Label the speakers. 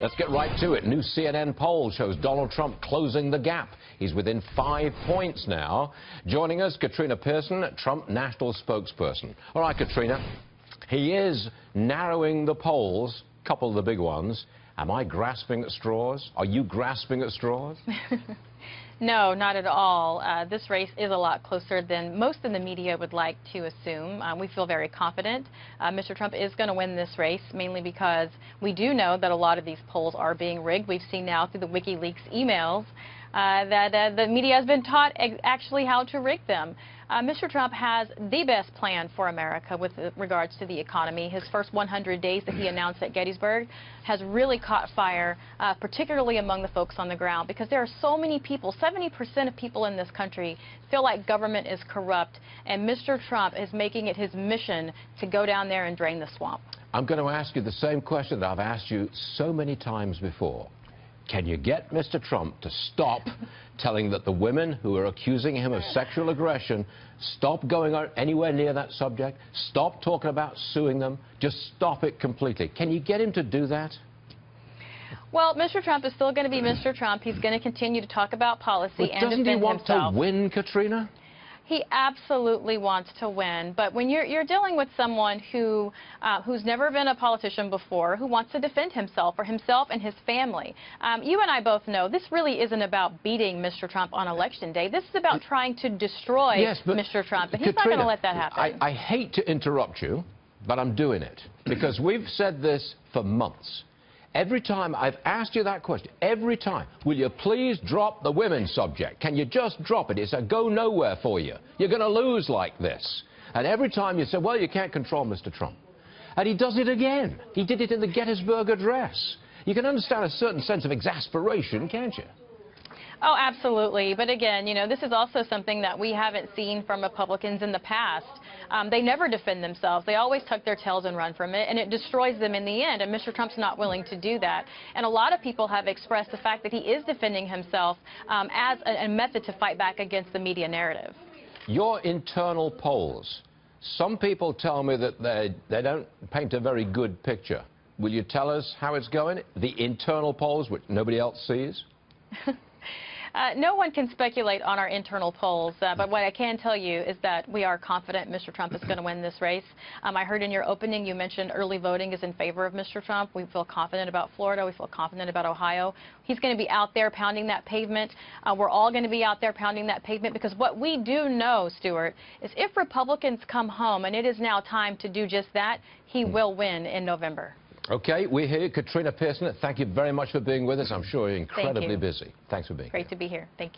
Speaker 1: Let's get right to it. New CNN poll shows Donald Trump closing the gap. He's within 5 points now. Joining us, Katrina Pierson, Trump national spokesperson. All right, Katrina, he is narrowing the polls, a couple of the big ones. Am I grasping at straws? Are you grasping at straws?
Speaker 2: No, not at all. This race is a lot closer than most in the media would like to assume. We feel very confident Mr. Trump is going to win this race, mainly because we do know that a lot of these polls are being rigged. We've seen now through the WikiLeaks emails that the media has been taught actually how to rig them. Mr. Trump has the best plan for America with regards to the economy. His first 100 days that he announced at Gettysburg has really caught fire, particularly among the folks on the ground, because there are so many people, 70% of people in this country feel like government is corrupt, and Mr. Trump is making it his mission to go down there and drain the swamp.
Speaker 1: I'm going to ask you the same question that I've asked you so many times before. Can you get Mr. Trump to stop telling that the women who are accusing him of sexual aggression, stop going anywhere near that subject, stop talking about suing them, just stop it completely? Can you get him to do that?
Speaker 2: Well, Mr. Trump is still going to be Mr. Trump. He's going to continue to talk about policy and defend himself.
Speaker 1: Doesn't he want to win, Katrina?
Speaker 2: He absolutely wants to win, but when you're dealing with someone who's never been a politician before, who wants to defend himself or himself and his family, you and I both know this really isn't about beating Mr. Trump on Election Day. This is about trying to destroy Mr. Trump, and he's not going to let that happen.
Speaker 1: I hate to interrupt you, but I'm doing it because we've said this for months. Every time I've asked you that question, every time, will you please drop the women's subject? Can you just drop it? It's a go nowhere for you. You're going to lose like this. And every time you say, well, you can't control Mr. Trump. And he does it again. He did it in the Gettysburg Address. You can understand a certain sense of exasperation, can't you?
Speaker 2: Oh, absolutely. But again, you know, this is also something that we haven't seen from Republicans in the past. They never defend themselves. They always tuck their tails and run from it, and it destroys them in the end. And Mr. Trump's not willing to do that. And a lot of people have expressed the fact that he is defending himself as a method to fight back against the media narrative.
Speaker 1: Your internal polls, some people tell me that they don't paint a very good picture. Will you tell us how it's going? The internal polls, which nobody else sees?
Speaker 2: No one can speculate on our internal polls, but what I can tell you is that we are confident Mr. Trump is going to win this race. I heard in your opening you mentioned early voting is in favor of Mr. Trump. We feel confident about Florida. We feel confident about Ohio. He's going to be out there pounding that pavement. We're all going to be out there pounding that pavement because what we do know, Stuart, is if Republicans come home, and it is now time to do just that, he will win in November.
Speaker 1: Okay, we're here. Katrina Pierson, thank you very much for being with us. I'm sure you're incredibly busy. Thanks for being here.
Speaker 2: Great to be here. Thank you.